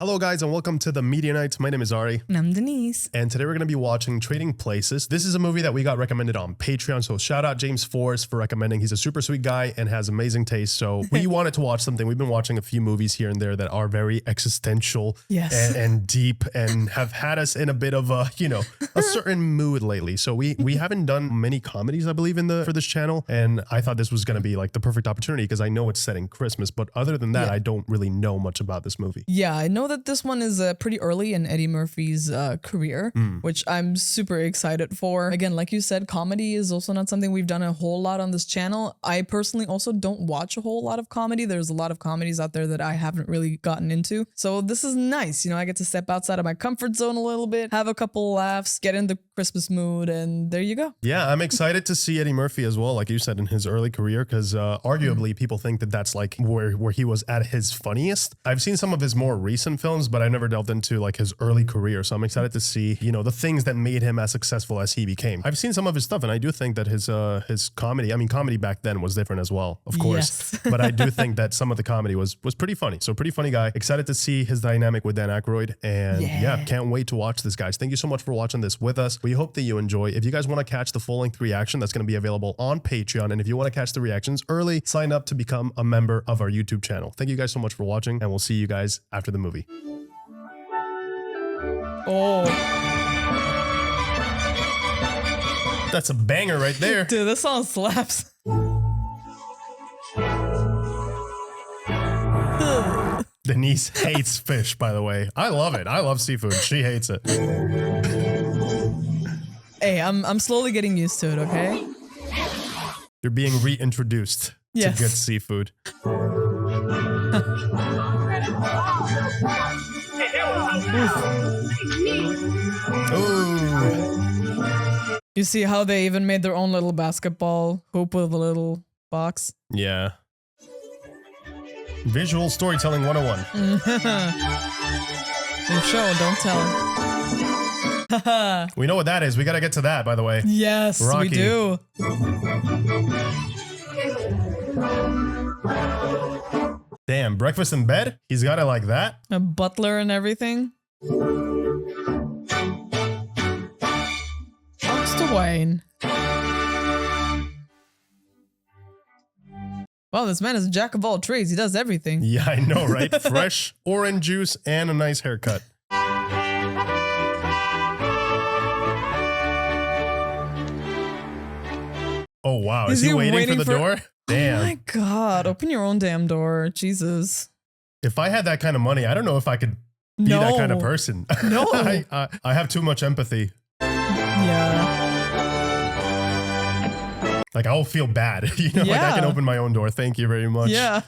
Hello guys and welcome to the Media Nights. My name is Ari. And I'm Denise. And today we're going to be watching Trading Places. This is a movie that we got recommended on Patreon. So shout out James Forrest for recommending. He's a super sweet guy and has amazing taste. So we wanted to watch something. We've been watching a few movies here and there that are very existential and deep and have had us in a bit of a, a certain mood lately. So we haven't done many comedies, I believe, for this channel. And I thought this was going to be like the perfect opportunity because I know it's set in Christmas. But other than that, I don't really know much about this movie. Yeah, I know that this one is pretty early in Eddie Murphy's career, which I'm super excited for. Again, like you said, comedy is also not something we've done a whole lot on this channel. I personally also don't watch a whole lot of comedy. There's a lot of comedies out there that I haven't really gotten into. So this is nice. I get to step outside of my comfort zone a little bit, have a couple laughs, get in the Christmas mood, and there you go. Yeah, I'm excited to see Eddie Murphy as well, like you said, in his early career, because arguably people think that that's like where he was at his funniest. I've seen some of his more recent films, but I never delved into like his early career. So I'm excited to see, the things that made him as successful as he became. I've seen some of his stuff and I do think that his comedy, comedy back then was different as well, of course. Yes. But I do think that some of the comedy was pretty funny. So pretty funny guy. Excited to see his dynamic with Dan Aykroyd. And yeah, can't wait to watch this, guys. Thank you so much for watching this with us. We hope that you enjoy. If you guys want to catch the full-length reaction, that's going to be available on Patreon. And if you want to catch the reactions early, sign up to become a member of our YouTube channel. Thank you guys so much for watching, and we'll see you guys after the movie. Oh. That's a banger right there. Dude, this song slaps. Denise hates fish, by the way. I love it. I love seafood. She hates it. Hey, I'm slowly getting used to it, okay? You're being reintroduced to good seafood. Ooh. You see how they even made their own little basketball hoop with a little box? Yeah. Visual storytelling 101. You show, don't tell. We know what that is. We got to get to that, by the way. Yes, Rocky. we do. Damn, breakfast in bed? He's got it like that? A butler and everything. Talks to Wayne. Wow, this man is a jack of all trades. He does everything. Yeah, I know, right? Fresh orange juice and a nice haircut. Oh, wow. Is he waiting for the door? Damn. Oh my God. Open your own damn door. Jesus. If I had that kind of money, I don't know if I could be that kind of person. No. I have too much empathy. Yeah. Like, I'll feel bad. Like I can open my own door. Thank you very much. Yeah.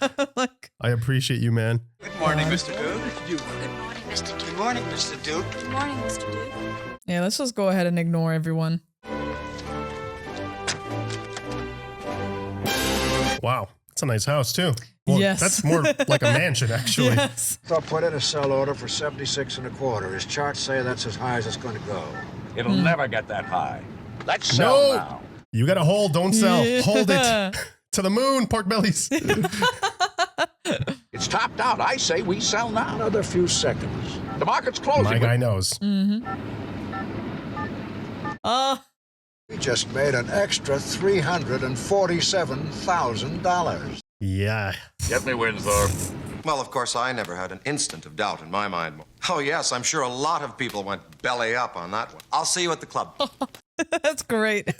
I appreciate you, man. Good morning, Mr. Duke. Good morning, Mr. Duke. Good morning, Mr. Duke. Good morning, Mr. Duke. Yeah, let's just go ahead and ignore everyone. Wow. That's a nice house, too. Well, yes. That's more like a mansion, actually. Yes. They'll put in a sell order for 76 1/4. His charts say that's as high as it's going to go. It'll never get that high. Let's sell now. You got to hold, don't sell. Yeah. Hold it. To the moon, pork bellies. It's topped out. I say we sell now. Another few seconds. The market's closing. My guy knows. We just made an extra $347,000. Yeah. Get me Winthorpe. Well, of course, I never had an instant of doubt in my mind. Oh, yes, I'm sure a lot of people went belly up on that one. I'll see you at the club. That's great.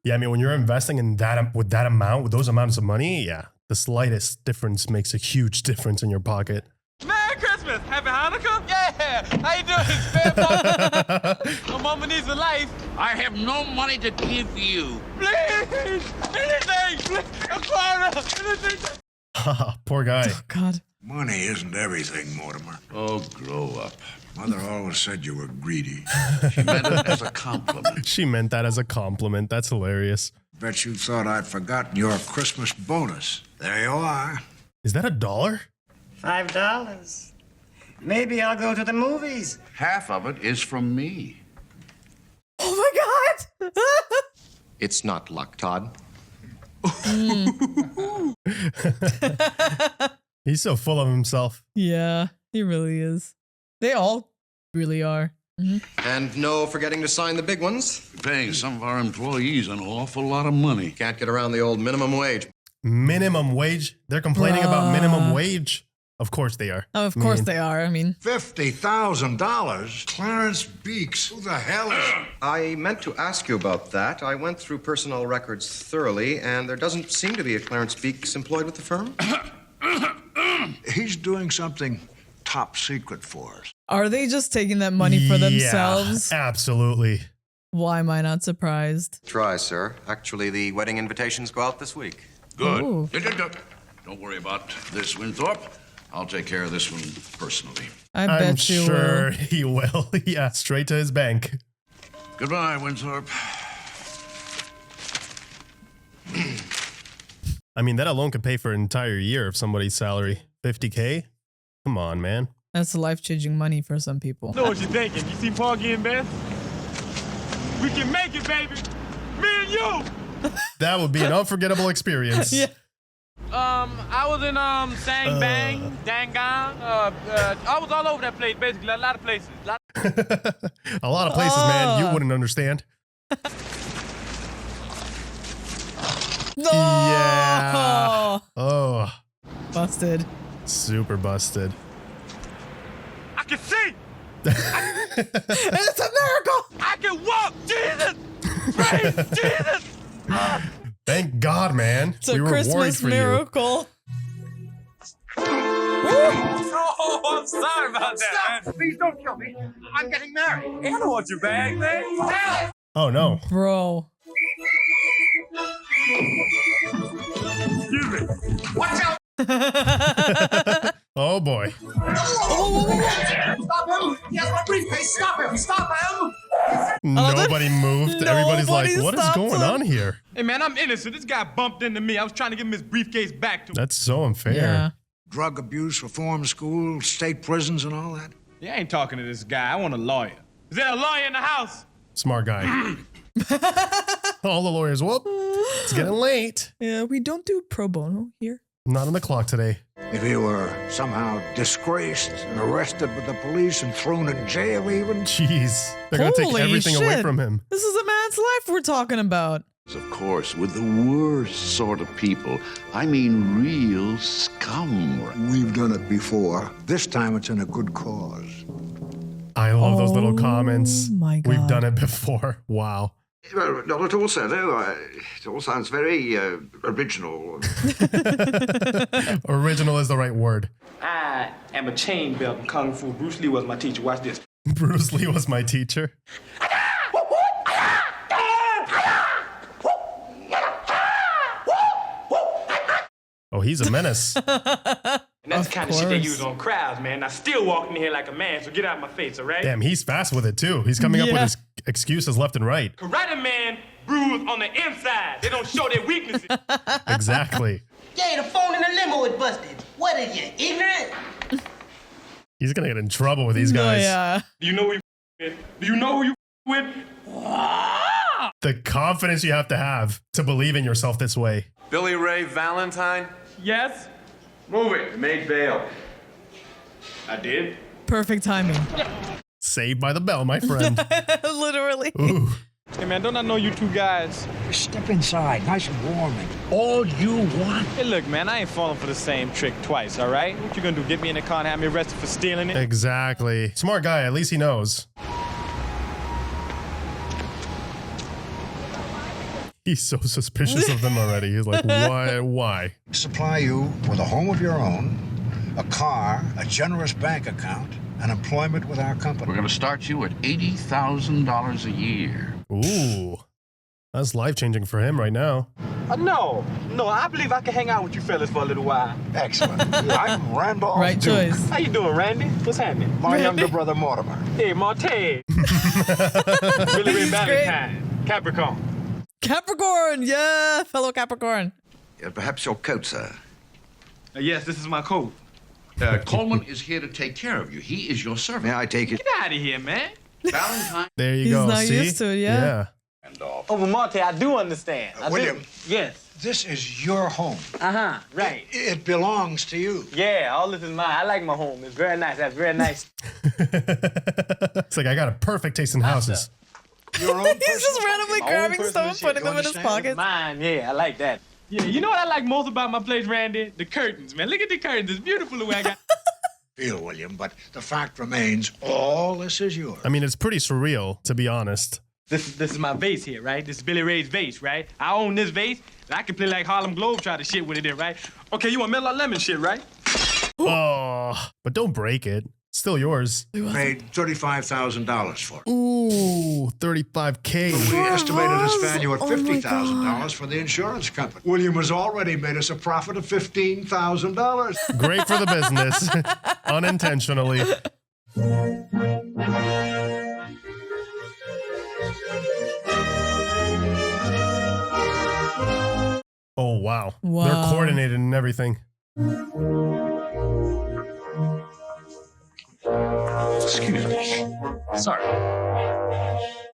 Yeah, when you're investing in that with those amounts of money, the slightest difference makes a huge difference in your pocket. Merry Christmas! Happy Hanukkah! Yeah! How you doing, spare partner? My mama needs a life. I have no money to give you. Please! Anything! Please! A quarter! Anything! Poor guy. Oh, God. Money isn't everything, Mortimer. Oh, grow up. Mother always said you were greedy. She meant it as a compliment. She meant that as a compliment. That's hilarious. Bet you thought I'd forgotten your Christmas bonus. There you are. Is that $1? $5. Maybe I'll go to the movies. Half of it is from me. Oh my God! It's not luck, Todd. He's so full of himself. Yeah, he really is. They all really are. And no forgetting to sign the big ones. Paying some of our employees an awful lot of money. Can't get around the old minimum wage. Minimum wage? They're complaining about minimum wage? Of course they are. Oh, of course they are. I mean, $50,000? Clarence Beeks? Who the hell is... I meant to ask you about that. I went through personnel records thoroughly, and there doesn't seem to be a Clarence Beeks employed with the firm. He's doing something top secret for us. are they just taking that money for themselves? Yeah, absolutely. Why am I not surprised? Try, sir. Actually, the wedding invitations go out this week. Good. Ooh. Don't worry about this, Winthorpe. I'll take care of this one personally. I'm bet you sure will. he will. Yeah, straight to his bank. Goodbye, Winthorpe. I mean, that alone could pay for an entire year of somebody's salary. 50K? Come on, man. That's life-changing money for some people. Know what you're thinking. You see Paul getting best? We can make it, baby. Me and you. That would be an unforgettable experience. Yeah. I was in Sang Bang, Dangang. I was all over that place, basically, a lot of places. A lot of places, man. You wouldn't understand. No! Yeah. Oh. Busted. Super busted. I can see. It's a miracle! I can walk. Jesus. Praise Jesus. Thank God, man. It's a we were worried Christmas for miracle. Oh, I'm sorry about that, man. Please don't kill me. I'm getting married. I don't want your bag, man. you. Oh, no. Bro. Excuse me. Watch out. Oh, boy. Stop him. He has my briefcase. Stop him. Stop him. Nobody moved. Everybody's like, Nobody what is stopped going him. on here? Hey, man, I'm innocent. This guy bumped into me. I was trying to give him his briefcase back to him. That's so unfair. Yeah. Drug abuse reform school, state prisons, and all that? Yeah, I ain't talking to this guy. I want a lawyer. Is there a lawyer in the house? Smart guy. All the lawyers, whoop. It's getting late. Yeah, we don't do pro bono here. Not on the clock today. If he were somehow disgraced and arrested with the police and thrown in jail even? Jeez. They're going to take Holy everything away shit. from him. This is a man's life we're talking about. Of course, with the worst sort of people. I mean real scum. We've done it before. This time it's in a good cause. I love those little comments. My God. We've done it before. Wow. Well, not at all, sir. No, it all sounds very original. Original is the right word. I am a chain belt in Kung Fu. Bruce Lee was my teacher. Watch this. Bruce Lee was my teacher. Oh, he's a menace. And that's Of the kind of shit they course. use on crowds, man. I still walking in here like a man, so get out of my face, all right? Damn, he's fast with it too. He's coming up with Yeah. his excuses left and right. Karate man bruise on the inside. They don't show their weaknesses. Exactly. Yeah, the phone in the limo is busted. What are you, ignorant? He's gonna get in trouble with these Oh, guys. yeah. Do you know who you with? Do you know who you with? The confidence you have to believe in yourself this way. Billy Ray Valentine? Yes? Move it. You made bail. I did. Perfect timing. Saved by the bell, my friend. Literally. Ooh. Hey, man, don't I know you two guys? Step inside, nice and warm. And all you want. Hey, look, man, I ain't falling for the same trick twice, all right? What you gonna do, get me in the car and have me arrested for stealing it? Exactly. Smart guy, at least he knows. He's so suspicious of them already. He's like, why? Supply you with a home of your own, a car, a generous bank account, and employment with our company. We're going to start you at $80,000 a year. Ooh. That's life-changing for him right now. No, I believe I can hang out with you fellas for a little while. Excellent. I'm Randolph Right Duke, choice. How you doing, Randy? What's happening? my younger brother Mortimer. Hey, Monte. Billy Ray He's Valentine. Capricorn. Capricorn. Yeah, fellow Capricorn. Perhaps your coat, sir. Yes, this is my coat. Coleman is here to take care of you. He is your servant. May I take it? Get out of here, man. Valentine. There you He's go. not See? used to it, yeah. Oh, but Monte, I do understand. William. Yes. This is your home. Uh-huh, right. It belongs to you. Yeah, all this is mine. I like my home. It's very nice. That's very nice. It's like I got a perfect taste in houses. Your own He's just randomly grabbing stuff and putting them in his pockets. Mine, yeah, I like that. Yeah, you know what I like most about my place, Randy? The curtains, man. Look at the curtains. It's beautiful the way I got. Feel, William, but the fact remains, all this is yours. I mean, it's pretty surreal, to be honest. This is my vase here, right? This is Billy Ray's vase, right? I own this vase, and I can play like Harlem Globetrotter shit with it in, right? Okay, you want Mellow Lemon shit, right? Oh, but don't break it. Still yours. Paid $35,000 for it. Ooh, 35K. We estimated its value at $50,000 for the insurance company. William has already made us a profit of $15,000. Great for the business. Unintentionally. Oh, wow. They're coordinated and everything. Excuse me. Sorry.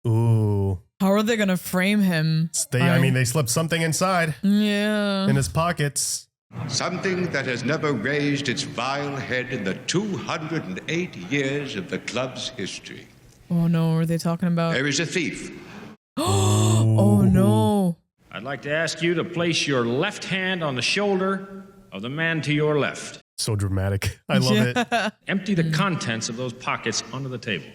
Ooh. How are they gonna frame him? I mean, they slipped something inside. Yeah. In his pockets. Something that has never raised its vile head in the 208 years of the club's history. Oh no, are they talking about? There is a thief. Oh no. I'd like to ask you to place your left hand on the shoulder of the man to your left. So dramatic. I love it. Empty the contents of those pockets onto the table.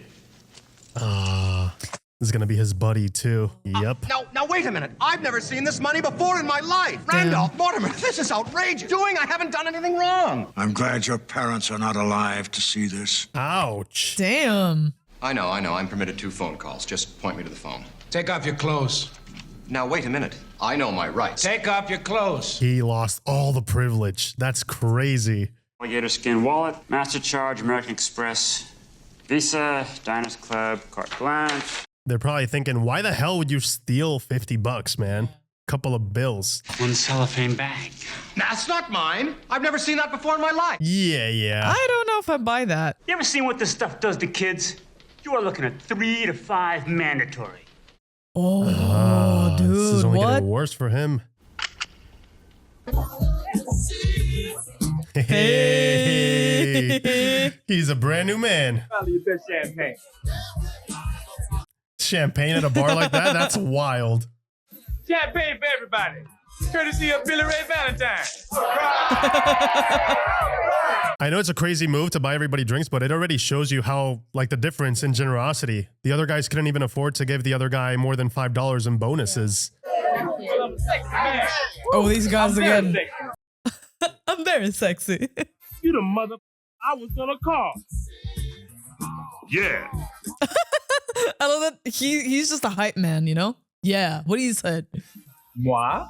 This is going to be his buddy, too. Yep. Now, wait a minute. I've never seen this money before in my life. Randolph, Mortimer, this is outrageous. I haven't done anything wrong. I'm glad your parents are not alive to see this. Ouch. Damn. I know. I'm permitted 2 phone calls. Just point me to the phone. Take off your clothes. Now, wait a minute. I know my rights. Take off your clothes. He lost all the privilege. That's crazy. Alligator Skin Wallet, Master Charge, American Express, Visa, Diners Club, Carte Blanche. They're probably thinking, why the hell would you steal $50, man? Couple of bills. One cellophane bag. That's not mine. I've never seen that before in my life. Yeah. I don't know if I buy that. You ever seen what this stuff does to kids? You are looking at 3 to 5 mandatory. Oh, dude, this is only what? getting worse for him. Hey. He's a brand new man. Probably your best champagne. Champagne at a bar like that? That's wild. Champagne for everybody. Courtesy of Billy Ray Valentine. I know it's a crazy move to buy everybody drinks, but it already shows you how, like, the difference in generosity. The other guys couldn't even afford to give the other guy more than $5 in bonuses. Oh, these guys again. I'm very sexy. You the mother I was gonna call. Yeah. I love that he's just a hype man, you know? Yeah, what he said. Moi?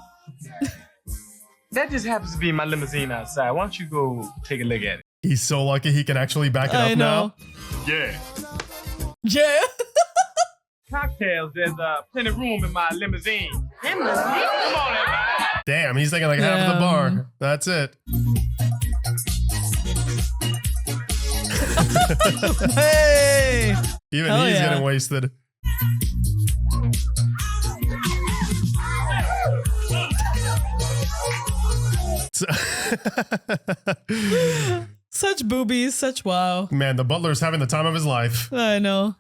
That just happens to be my limousine outside. Why don't you go take a look at it? He's so lucky he can actually back it up now. Yeah. Yeah. Cocktails, there's plenty of room in my limousine. Come on, everybody. Damn, he's taking like half of the bar. That's it. Hey! Even Hell he's yeah. getting wasted. Such boobies, such wow. Man, the butler's having the time of his life. I know.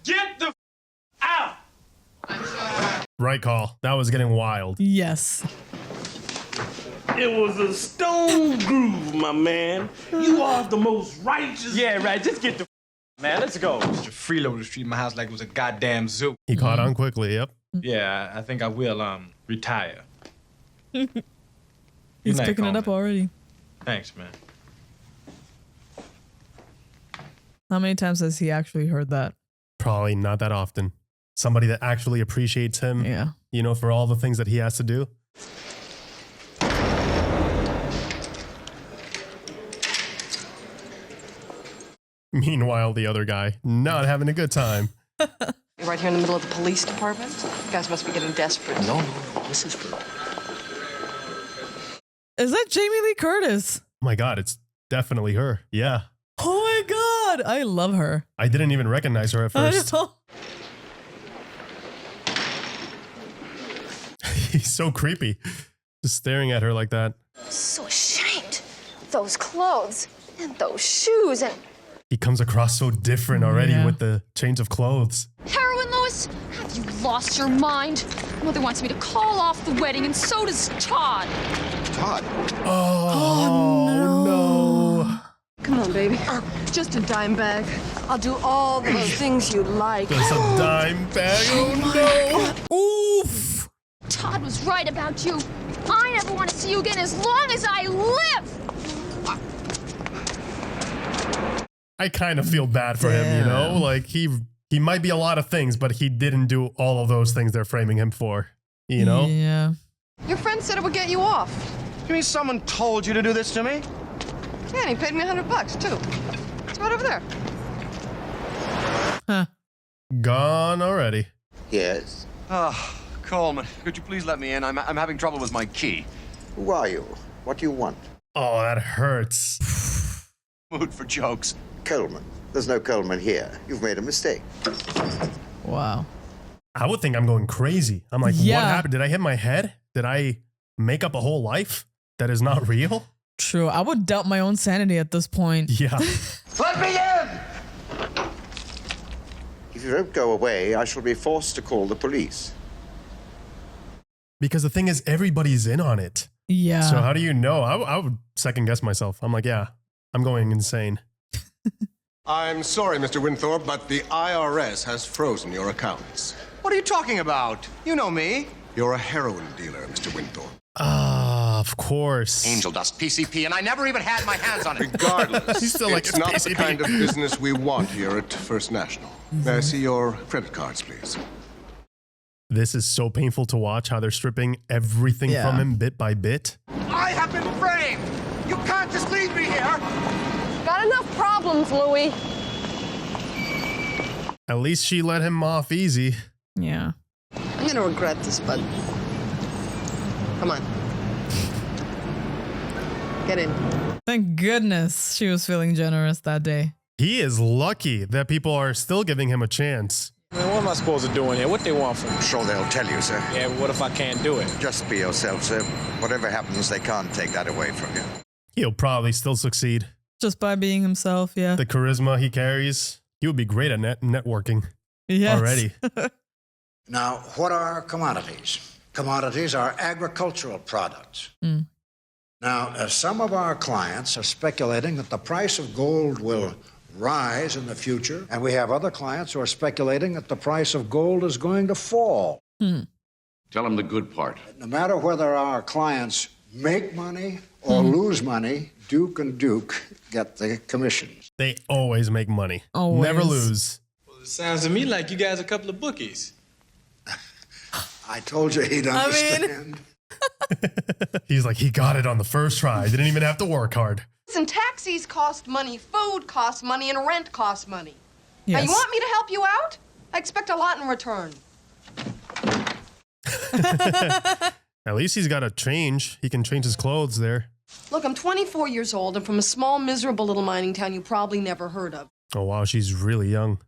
Get the out! Right call. That was getting wild. Yes. It was a stone groove, my man. You are the most righteous. Yeah, right. Just get the man. Let's go. Mr. Freeloader treat my house like it was a goddamn zoo. He caught on quickly. Yep. Yeah, I think I will retire. He's Good night, picking it up Coleman. already. Thanks, man. How many times has he actually heard that? Probably not that often. Somebody that actually appreciates him. Yeah. You know, for all the things that he has to do. Meanwhile, the other guy not having a good time. You're right here in the middle of the police department? You guys must be getting desperate. No, this is for... Is that Jamie Lee Curtis? Oh my God, it's definitely her. Yeah. Oh my God, I love her. I didn't even recognize her at first. I know. He's so creepy. Just staring at her like that. So ashamed. Those clothes and those shoes and... He comes across so different already with the change of clothes. Heroin, Louis? Have you lost your mind? Mother wants me to call off the wedding, and so does Todd. Todd? Oh, no. Come on, baby. Just a dime bag. I'll do all those things you like. Just a dime bag? Oh, no. Oof. Todd was right about you. I never want to see you again as long as I live. I kind of feel bad for him, you know? Like, he might be a lot of things, but he didn't do all of those things they're framing him for, you know? Yeah. Your friend said it would get you off. You mean someone told you to do this to me? Yeah, and he paid me $100 too. It's right over there. Huh. Gone already. Yes. Coleman, could you please let me in? I'm having trouble with my key. Who are you? What do you want? Oh, that hurts. Mood for jokes. Coleman. There's no Coleman here. You've made a mistake. Wow. I would think I'm going crazy. I'm like, what happened? Did I hit my head? Did I make up a whole life that is not real? True. I would doubt my own sanity at this point. Yeah. Let me in! If you don't go away, I shall be forced to call the police. Because the thing is, everybody's in on it. Yeah. So how do you know? I would second guess myself. I'm like, yeah, I'm going insane. I'm sorry, Mr. Winthorpe, but the IRS has frozen your accounts. What are you talking about? You know me. You're a heroin dealer, Mr. Winthorpe. Ah, of course. Angel dust, PCP, and I never even had my hands on it. Regardless, He's still like, it's not PCP. the kind of business we want here at First National. May I see your credit cards, please? This is so painful to watch, how they're stripping everything from him bit by bit. I have been framed! You can't just leave me here! Got enough problems, Louis. At least she let him off easy. Yeah. I'm gonna regret this, bud. Come on. Get in. Thank goodness she was feeling generous that day. He is lucky that people are still giving him a chance. Man, what am I supposed to do in here? What they want from me? I'm sure they'll tell you, sir. Yeah, but what if I can't do it? Just be yourself, sir. Whatever happens, they can't take that away from you. He'll probably still succeed. Just by being himself, yeah. The charisma he carries, he would be great at networking. Yes. Already. Now, what are commodities? Commodities are agricultural products. Now, some of our clients are speculating that the price of gold will rise in the future, and we have other clients who are speculating that the price of gold is going to fall. Tell them the good part. No matter whether our clients make money or lose money, Duke and Duke get the commissions. They always make money. Always. Never lose. Well, it sounds to me like you guys are a couple of bookies. I told you he'd understand. He's like, he got it on the first try. Didn't even have to work hard. Listen, taxis cost money, food costs money, and rent costs money. Now, Yes. you want me to help you out? I expect a lot in return. At least he's got a change. He can change his clothes there. Look, I'm 24 years old and from a small, miserable little mining town you probably never heard of. Oh, wow. She's really young.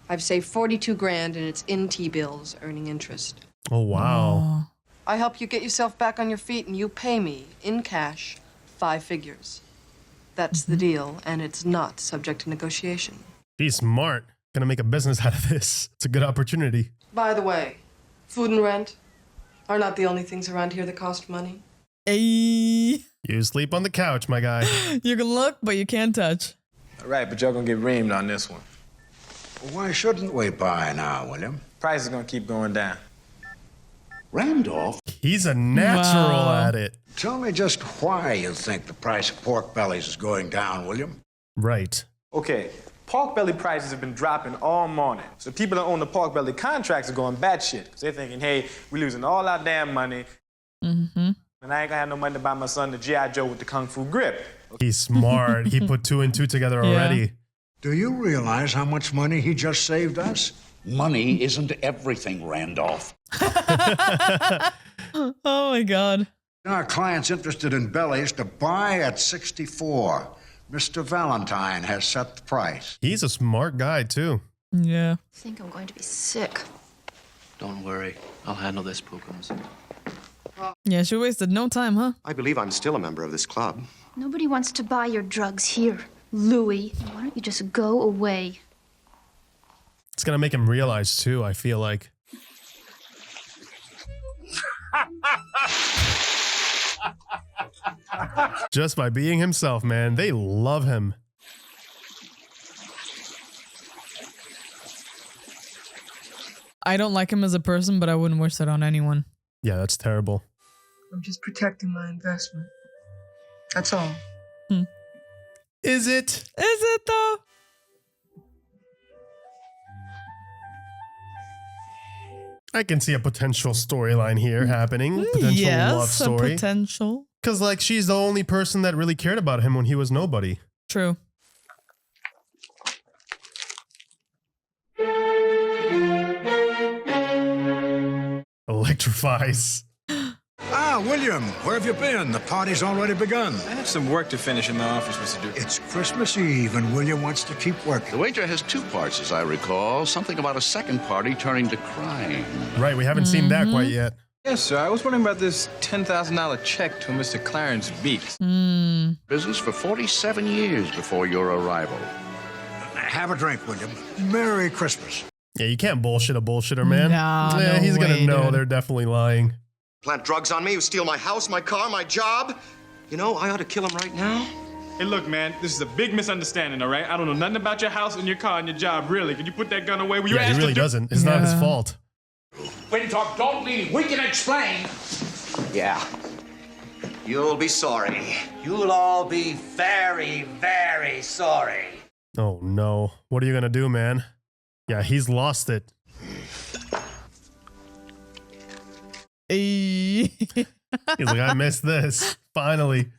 I've saved 42 grand and it's in T-bills earning interest. Oh, wow. I help you get yourself back on your feet and you pay me in cash 5 figures. That's the deal, and it's not subject to negotiation. She's smart. Gonna make a business out of this. It's a good opportunity. By the way, food and rent are not the only things around here that cost money. Hey. You sleep on the couch, my guy. You can look, but you can't touch. All right, but y'all gonna get reamed on this one. Why shouldn't we buy now, William? Price is gonna keep going down. Randolph? He's a natural at it. Tell me just why you think the price of pork bellies is going down, William. Right. Okay, pork belly prices have been dropping all morning. So people that own the pork belly contracts are going batshit. Because they're thinking, hey, we're losing all our damn money. And I ain't gonna have no money to buy my son the G.I. Joe with the Kung Fu grip. He's smart. He put 2 and 2 together already. Do you realize how much money he just saved us? Money isn't everything, Randolph. Oh my God. Our client's interested in bellies to buy at 64. Mr. Valentine has set the price. He's a smart guy, too. Yeah. I think I'm going to be sick. Don't worry. I'll handle this, Pookums. Yeah, she wasted no time, huh? I believe I'm still a member of this club. Nobody wants to buy your drugs here, Louis. Why don't you just go away? It's gonna make him realize too, I feel like. Just by being himself, man. They love him. I don't like him as a person, but I wouldn't wish that on anyone. Yeah, that's terrible. I'm just protecting my investment. That's all. Is it? Is it though? I can see a potential storyline here happening. Potential love story. Potential. Because, like, she's the only person that really cared about him when he was nobody. True. Electrifies. Ah, William, where have you been? The party's already begun. I have some work to finish in the office, Mr. Duke. It's Christmas Eve, and William wants to keep working. The wager has two parts, as I recall. Something about a second party turning to crime. Right, we haven't seen that quite yet. Yes, sir. I was wondering about this $10,000 check to Mr. Clarence Beeks. Business for 47 years before your arrival. Have a drink, William. Merry Christmas. Yeah, you can't bullshit a bullshitter, man. Nah, yeah, no he's gonna way, know dude. they're definitely lying. Plant drugs on me, you steal my house, my car, my job. You know, I ought to kill him right now. Hey, look, man, this is a big misunderstanding, all right? I don't know nothing about your house and your car and your job, really. Could you put that gun away? Will you Yeah, he ask really the Duke? doesn't. It's not his fault. Winthorpe, don't leave. We can explain. Yeah. You'll be sorry. You'll all be very, very sorry. Oh no. What are you gonna do, man? Yeah, he's lost it. He's like, I missed this. Finally.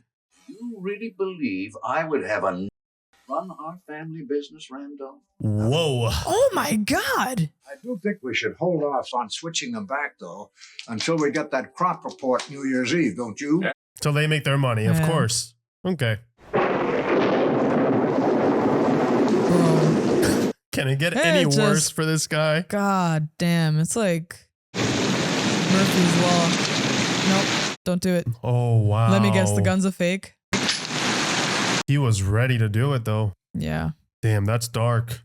You really believe I would have a run our family business, Randolph? Whoa. Oh my God. I do think we should hold off on switching them back, though, until we get that crop report New Year's Eve, don't you? Till they make their money, of course. Okay. Can it get any worse for this guy? God damn. It's like Murphy's Law. Nope. Don't do it. Oh, wow. Let me guess, the gun's a fake. He was ready to do it, though. Yeah. Damn, that's dark.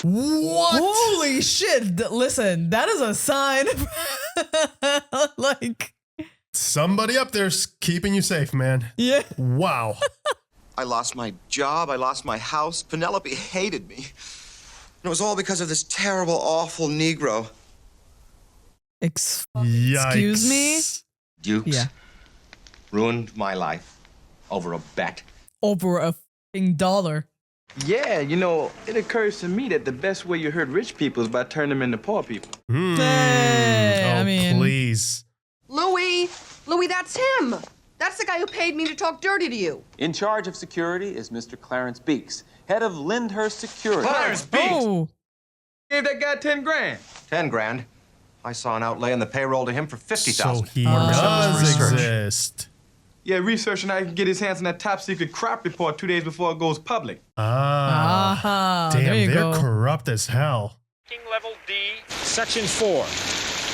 What? Holy shit. Listen, that is a sign. Like, somebody up there's keeping you safe, man. Yeah. Wow. I lost my job, I lost my house. Penelope hated me. It was all because of this terrible, awful Negro. Excuse me? Dukes ruined my life over a bet. Over a f***ing dollar. Yeah, you know, it occurs to me that the best way you hurt rich people is by turning them into poor people. Hey, I mean, please. Louis, that's him. That's the guy who paid me to talk dirty to you. In charge of security is Mr. Clarence Beeks, head of Lyndhurst Security. Clarence Beeks? Oh. Gave that guy 10 grand. 10 grand. I saw an outlay in the payroll to him for 50,000. So he does exist. Yeah, researching how he can get his hands on that top secret crop report 2 days before it goes public. Ah. there Damn, you they're go. corrupt as hell. Level D, Section 4.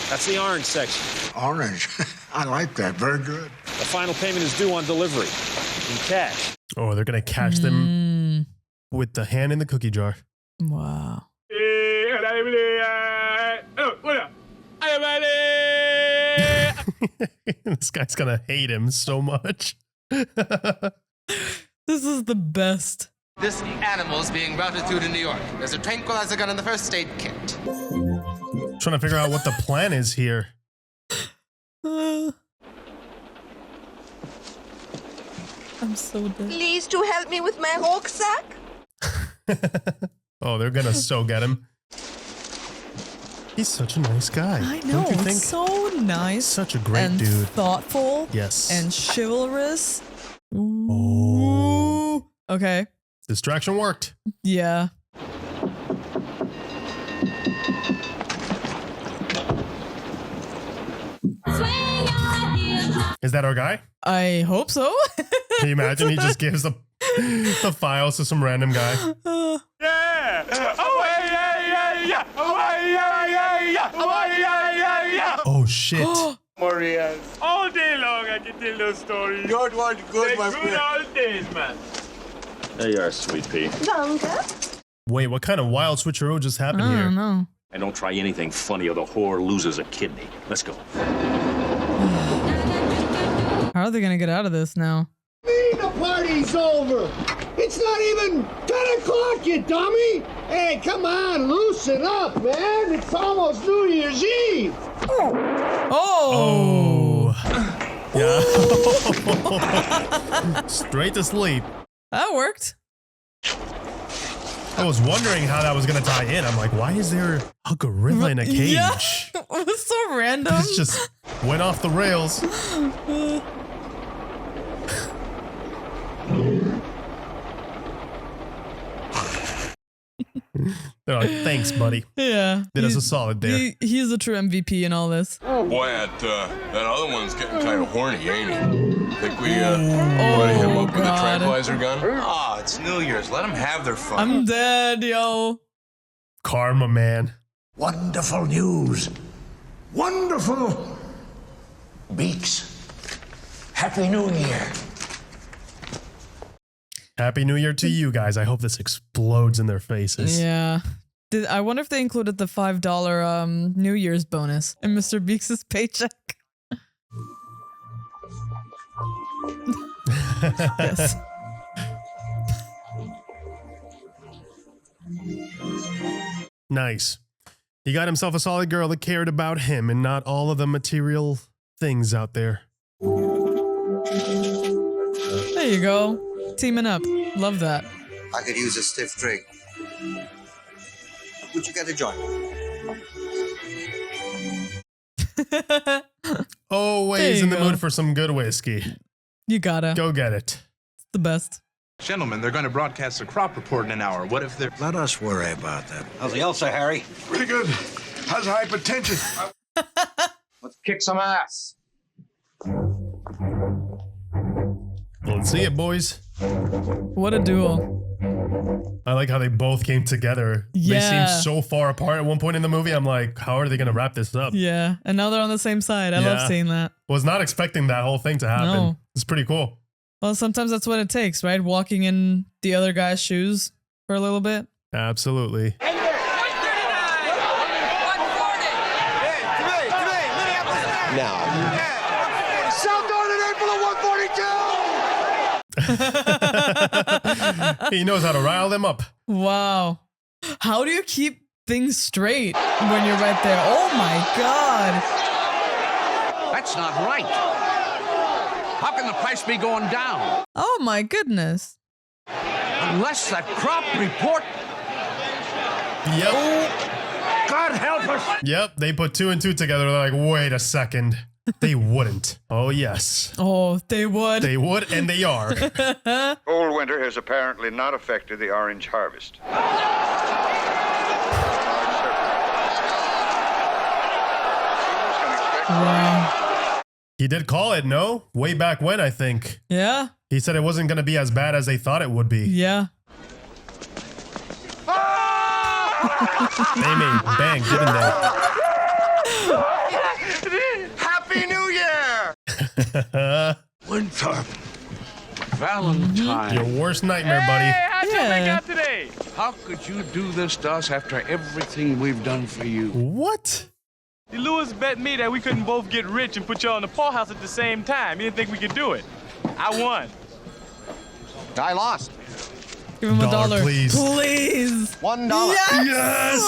That's the orange section. Orange. I like that. Very good. The final payment is due on delivery in cash. Oh, they're going to catch them with the hand in the cookie jar. Wow. This guy's going to hate him so much. This is the best. This animal is being routed through to New York. There's a tranquilizer gun in the first aid kit. Trying to figure out what the plan is here. I'm so dead. Please to help me with my rucksack. Oh, they're going to so get him. He's such a nice guy. I know. Don't you think? So nice. Such a great and dude. Thoughtful. Yes. And chivalrous. Oh. Okay. Distraction worked. Yeah. Is that our guy? I hope so. Can you imagine? He just gives the files to some random guy. Yeah! Oh, yeah! Oh shit. Marianne. All day long I can tell those stories. George was good, my friend. Good old days, man. There you are, sweet pea. Wait, what kind of wild switcheroo just happened I here? don't know. And don't try anything funny or the whore loses a kidney. Let's go. How are they gonna get out of this now? The party's over. It's not even 10 o'clock, you dummy. Hey, come on, loosen up, man. It's almost New Year's Eve. Oh. Yeah. Straight to sleep. That worked. I was wondering how that was going to tie in. I'm like, why is there a gorilla in a cage? Yeah, it was so random. This just went off the rails. They're like, thanks, buddy. Yeah. Did us a solid there. He's a true MVP in all this. Boy, that other one's getting kind of horny, ain't he? Think we ready him up with a tranquilizer gun? Ah, it's New Year's. Let them have their fun. I'm dead, yo. Karma, man. Wonderful news. Wonderful. Beaks. Happy New Year. Happy New Year to you guys. I hope this explodes in their faces. Yeah. I wonder if they included the $5 New Year's bonus in Mr. Beaks' paycheck. Yes. Nice. He got himself a solid girl that cared about him and not all of the material things out there. There you go. Teaming up. Love that. I could use a stiff drink. Would you get a joint? Always in the mood for some good whiskey. You gotta. Go get it. It's the best. Gentlemen, they're going to broadcast the crop report in an hour. What if they're... Let us worry about that. How's the ulcer, Harry? Pretty good. How's hypertension? Let's kick some ass. Let's see it, boys. What a duo. I like how they both came together. Yeah. They seemed so far apart at one point in the movie. I'm like, how are they going to wrap this up? Yeah. And now they're on the same side. I love seeing that. Was not expecting that whole thing to happen. No. It's pretty cool. Well, sometimes that's what it takes, right? Walking in the other guy's shoes for a little bit. Absolutely. Now. South Garden for the 142! He knows how to rile them up. Wow. How do you keep things straight when you're right there? Oh my God. That's not right. How can the price be going down? Oh my goodness. Unless that crop report... Yep. God help us. Yep, they put 2 and 2 together. They're like, wait a second. They wouldn't. Oh, yes. Oh, they would. They would, and they are. Cold winter has apparently not affected the orange harvest. Wow. He did call it, no? Way back when, I think. Yeah. He said it wasn't going to be as bad as they thought it would be. Yeah. They made bank, didn't they? Happy New Year! Winthorpe. Valentine. Your worst nightmare, buddy. Hey, how'd you make out today? How could you do this to us after everything we've done for you? What? Lewis bet me that we couldn't both get rich and put y'all in the poorhouse at the same time. He didn't think we could do it. I won. I lost. Give him $1. Please. Please. $1. Yes!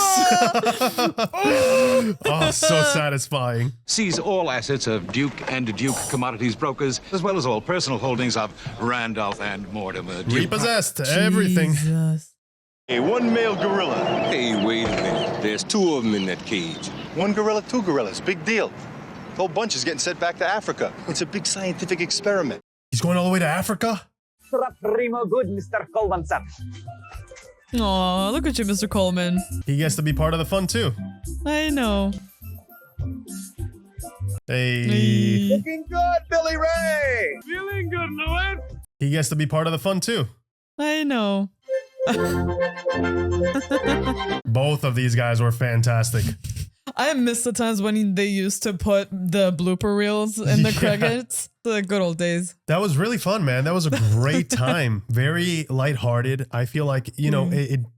Oh, so satisfying. Seize all assets of Duke and Duke commodities brokers, as well as all personal holdings of Randolph and Mortimer Duke. Repossessed everything. Jesus. Hey, one male gorilla. Hey, wait a minute. There's 2 of them in that cage. One gorilla, 2 gorillas. Big deal. The whole bunch is getting sent back to Africa. It's a big scientific experiment. He's going all the way to Africa? Primo good, Mr. Coleman, sir. Aw, look at you, Mr. Coleman. He gets to be part of the fun, too. I know. Hey. Looking good, Billy Ray. Feeling good, Louis. He gets to be part of the fun, too. I know. Both of these guys were fantastic. I miss the times when they used to put the blooper reels in the credits. The good old days. That was really fun, man. That was a great time. Very lighthearted. I feel like, you know,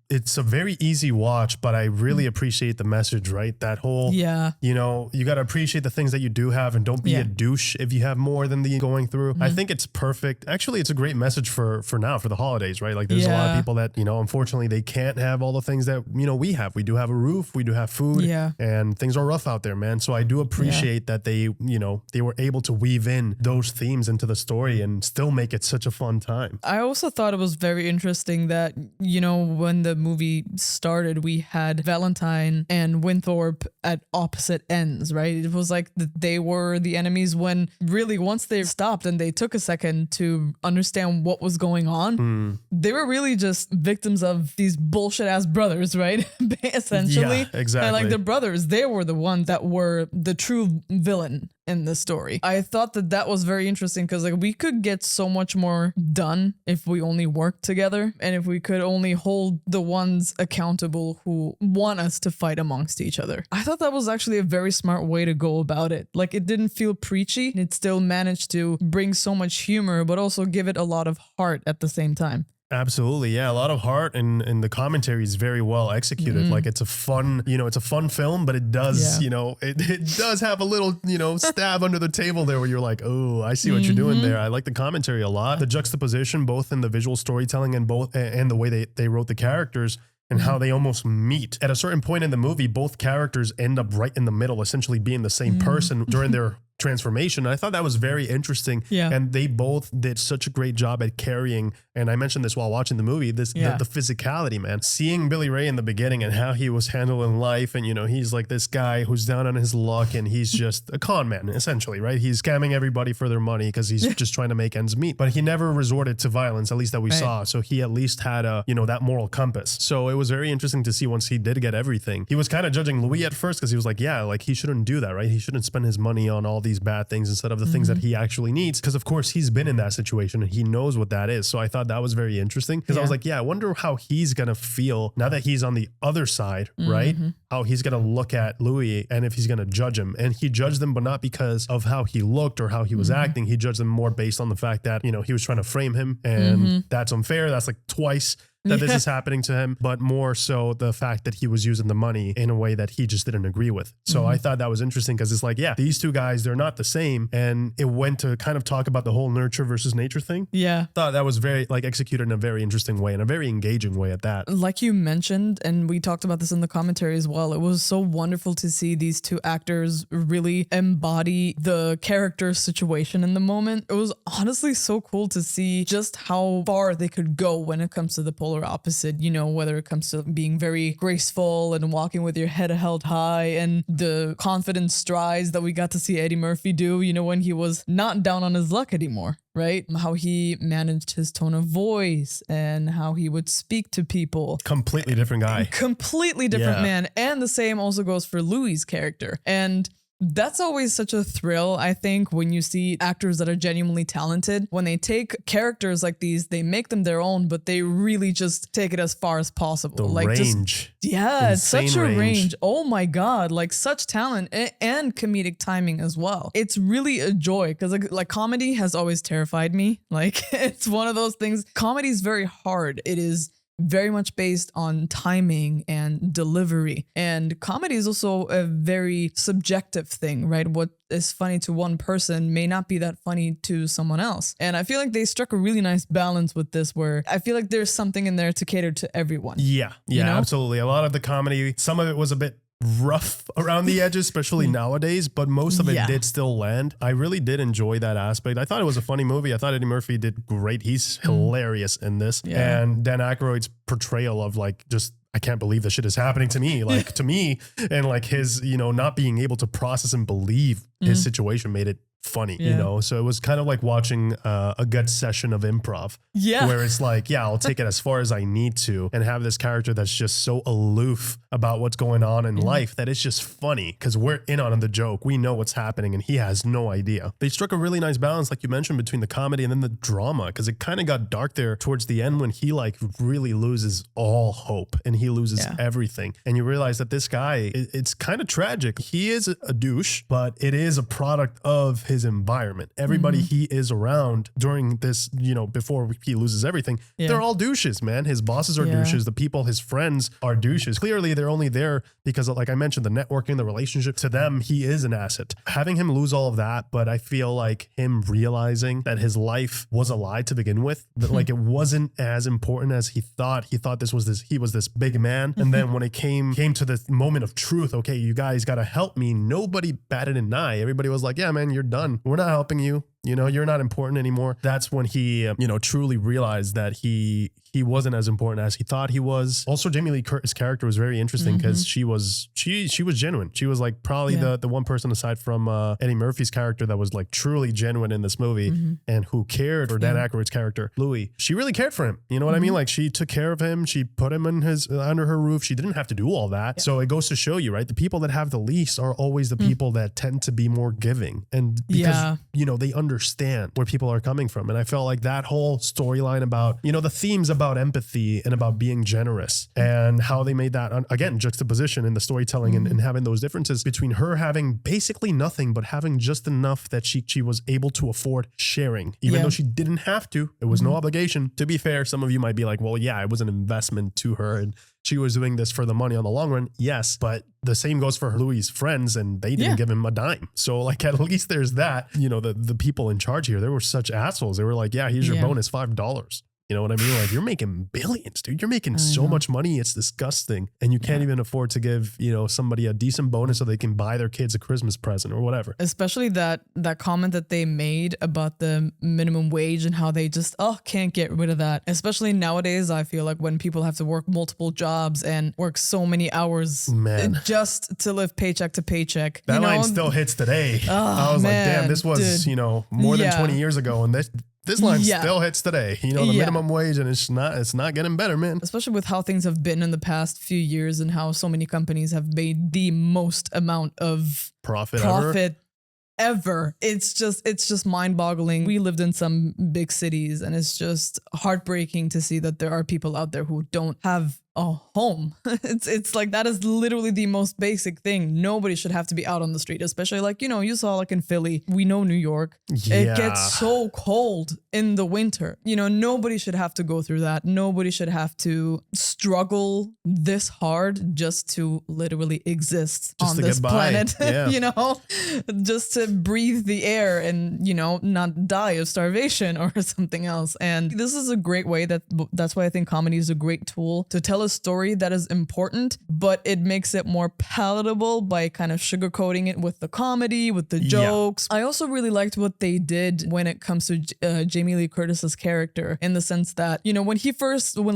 it's a very easy watch, but I really appreciate the message, right? That whole, you know, you got to appreciate the things that you do have and don't be a douche if you have more than the going through. I think it's perfect. Actually, it's a great message for now, for the holidays, right? Like there's a lot of people that, you know, unfortunately they can't have all the things that, you know, we have. We do have a roof, we do have food, and things are rough out there, man. So I do appreciate that they, you know, they were able to weave in those themes into the story and still make it such a fun time. I also thought it was very interesting that, you know, when the movie started, we had Valentine and Winthorpe at opposite ends, right? It was like they were the enemies when really once they stopped and they took a second to understand what was going on, they were really just victims of these bullshit ass brothers, right? Essentially. Yeah, exactly. And like the brothers, they were the ones that were the true villain in the story. I thought that was very interesting because like we could get so much more done if we only worked together and if we could only hold the ones accountable who want us to fight amongst each other. I thought that was actually a very smart way to go about it. Like it didn't feel preachy. It still managed to bring so much humor, but also give it a lot of heart at the same time. Absolutely. Yeah. A lot of heart and the commentary is very well executed. Like it's a fun, you know, it's a fun film, but it does, you know, it does have a little, you know, stab under the table there where you're like, oh, I see what you're doing there. I like the commentary a lot. The juxtaposition, both in the visual storytelling and the way they wrote the characters and how they almost meet. At a certain point in the movie, both characters end up right in the middle, essentially being the same person during their transformation. And I thought that was very interesting. Yeah. And they both did such a great job at carrying, and I mentioned this while watching the movie, the physicality, man. Seeing Billy Ray in the beginning and how he was handling life, and you know, he's like this guy who's down on his luck and he's just a con man, essentially, right? He's scamming everybody for their money because he's just trying to make ends meet. But he never resorted to violence, at least that we saw. So he at least had a, you know, that moral compass. So it was very interesting to see once he did get everything. He was kind of judging Louis at first because he was like, yeah, like he shouldn't do that, right? He shouldn't spend his money on all these bad things instead of the things that he actually needs. Because of course he's been in that situation and he knows what that is. So I thought that was very interesting because I was like, yeah, I wonder how he's going to feel now that he's on the other side, right? How he's going to look at Louis and if he's going to judge him. And he judged him, but not because of how he looked or how he was acting. He judged him more based on the fact that, you know, he was trying to frame him and that's unfair. That's like twice that this is happening to him, but more so the fact that he was using the money in a way that he just didn't agree with. So I thought that was interesting because it's like, yeah, these two guys, they're not the same. And it went to kind of talk about the whole nurture versus nature thing. Yeah. Thought that was very like executed in a very interesting way and a very engaging way at that. Like you mentioned, and we talked about this in the commentary as well, it was so wonderful to see these two actors really embody the character situation in the moment. It was honestly so cool to see just how far they could go when it comes to the polar opposite, you know, whether it comes to being very graceful and walking with your head held high and the confident strides that we got to see Eddie Murphy do, you know, when he was not down on his luck anymore, right? How he managed his tone of voice and how he would speak to people. Completely different guy. Completely different man. And the same also goes for Louis' character. And that's always such a thrill, I think, when you see actors that are genuinely talented. When they take characters like these, they make them their own, but they really just take it as far as possible. The like range. It's such a range. Oh my God, like such talent and comedic timing as well. It's really a joy because like comedy has always terrified me. Like it's one of those things. Comedy is very hard. It is very much based on timing and delivery. And comedy is also a very subjective thing, right? What is funny to one person may not be that funny to someone else. And I feel like they struck a really nice balance with this where I feel like there's something in there to cater to everyone. Yeah, you know? Absolutely. A lot of the comedy, some of it was a bit rough around the edges, especially nowadays, but most of it did still land. I really did enjoy that aspect. I thought it was a funny movie. I thought Eddie Murphy did great. He's hilarious in this. And Dan Aykroyd's portrayal of like just, I can't believe this shit is happening to me, like to me, and like his, you know, not being able to process and believe his situation made it funny, you know? So it was kind of like watching a good session of improv. Yeah. Where it's like, yeah, I'll take it as far as I need to and have this character that's just so aloof about what's going on in life that it's just funny because we're in on the joke. We know what's happening and he has no idea. They struck a really nice balance, like you mentioned, between the comedy and then the drama, because it kind of got dark there towards the end when he like really loses all hope and he loses everything. And you realize that this guy, it's kind of tragic. He is a douche, but it is a product of his environment. Everybody he is around during this, you know, before he loses everything, they're all douches, man. His bosses are douches. The people, his friends are douches. Clearly, they're only there because, like I mentioned, the networking, the relationship. To them, he is an asset. Having him lose all of that, but I feel like him realizing that his life was a lie to begin with, that like it wasn't as important as he thought. He thought he was this big man. And then when it came to the moment of truth, okay, you guys got to help me. Nobody batted an eye. Everybody was like, yeah, man, you're done. We're not helping you. You know, you're not important anymore. That's when he, you know, truly realized that he wasn't as important as he thought he was. Also, Jamie Lee Curtis' character was very interesting because she was genuine. She was like probably the one person aside from Eddie Murphy's character that was like truly genuine in this movie and who cared for Dan Aykroyd's character, Louis. She really cared for him. You know what I mean? Like she took care of him. She put him in under her roof. She didn't have to do all that. So it goes to show you, right? The people that have the least are always the people that tend to be more giving. And because, you know, they understand where people are coming from. And I felt like that whole storyline about, you know, the themes about empathy and about being generous and how they made that, again, juxtaposition in the storytelling and having those differences between her having basically nothing, but having just enough that she was able to afford sharing, even though she didn't have to. It was no obligation. To be fair, some of you might be like, well, yeah, it was an investment to her and she was doing this for the money on the long run. Yes, but the same goes for Louis' friends and they didn't give him a dime. So like at least there's that, you know, the people in charge here, they were such assholes. They were like, yeah, here's your bonus, $5. You know what I mean? Like you're making billions, dude. You're making so much money. It's disgusting. And you can't even afford to give, you know, somebody a decent bonus so they can buy their kids a Christmas present or whatever. Especially that comment that they made about the minimum wage and how they just, can't get rid of that. Especially nowadays, I feel like when people have to work multiple jobs and work so many hours just to live paycheck to paycheck. That line still hits today. I was like, damn, this was, you know, more than 20 years ago. And this line still hits today. You know, the minimum wage, and it's not getting better, man. Especially with how things have been in the past few years and how so many companies have made the most amount of profit ever. It's just mind-boggling. We lived in some big cities and it's just heartbreaking to see that there are people out there who don't have a home. It's like that is literally the most basic thing. Nobody should have to be out on the street, especially like, you know, you saw like in Philly, we know New York. It gets so cold in the winter. You know, nobody should have to go through that. Nobody should have to struggle this hard just to literally exist on this planet, you know, just to breathe the air and, you know, not die of starvation or something else. And this is a great way that's why I think comedy is a great tool to tell a story that is important, but it makes it more palatable by kind of sugarcoating it with the comedy, with the jokes. I also really liked what they did when it comes to Jamie Lee Curtis's character, in the sense that, you know, when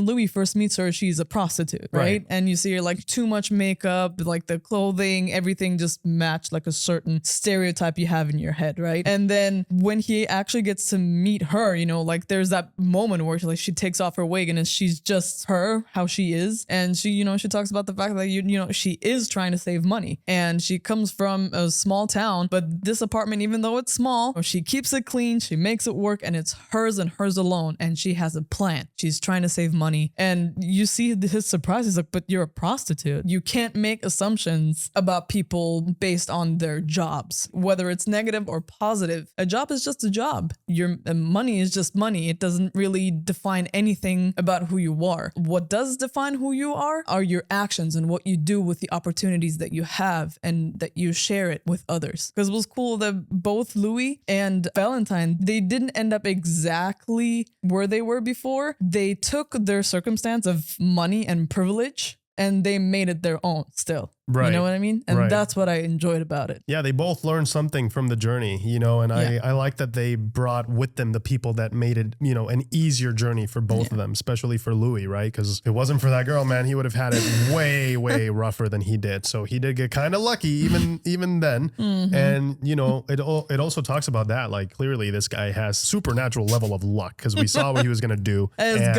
Louis first meets her, she's a prostitute, right? And you see her like too much makeup, like the clothing, everything just matched like a certain stereotype you have in your head, right? And then when he actually gets to meet her, you know, like there's that moment where she takes off her wig and she's just her, how she is. And she, you know, she talks about the fact that, you know, she is trying to save money and she comes from a small town, but this apartment, even though it's small, she keeps it clean, she makes it work, and it's hers and hers alone. And she has a plan. She's trying to save money. And you see his surprise. He's like, but you're a prostitute. You can't make assumptions about people based on their jobs, whether it's negative or positive. A job is just a job. Your money is just money. It doesn't really define anything about who you are. What does define who you are your actions and what you do with the opportunities that you have and that you share it with others. Because it was cool that both Louis and Valentine, they didn't end up exactly where they were before. They took their circumstance of money and privilege and they made it their own still. Right. You know what I mean? And Right. that's what I enjoyed about it. Yeah, they both learned something from the journey, you know, and I like that they brought with them the people that made it, you know, an easier journey for both of them, especially for Louis, right? Because if it wasn't for that girl, man, he would have had it way, way rougher than he did. So he did get kind of lucky even then. Mm-hmm. And, you know, it also talks about that. Like, clearly this guy has supernatural level of luck because we saw what he was going to do. He has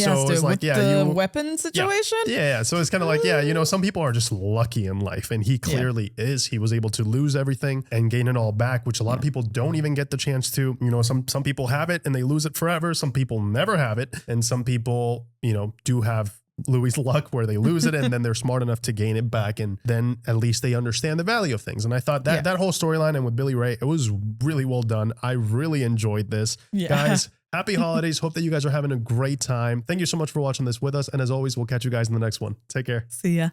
so to it's like, with the weapon situation. Yeah. So it's kind of like, you know, some people are just lucky in life, and he clearly is. He was able to lose everything and gain it all back, which a lot of people don't even get the chance to. You know, some people have it and they lose it forever. Some people never have it, and some people, you know, do have Louis' luck where they lose it and then they're smart enough to gain it back, and then at least they understand the value of things. And I thought that whole storyline, and with Billy Ray, it was really well done. I really enjoyed this. Guys, happy holidays. Hope that you guys are having a great time. Thank you so much for watching this with us, and as always, we'll catch you guys in the next one. Take care. See ya.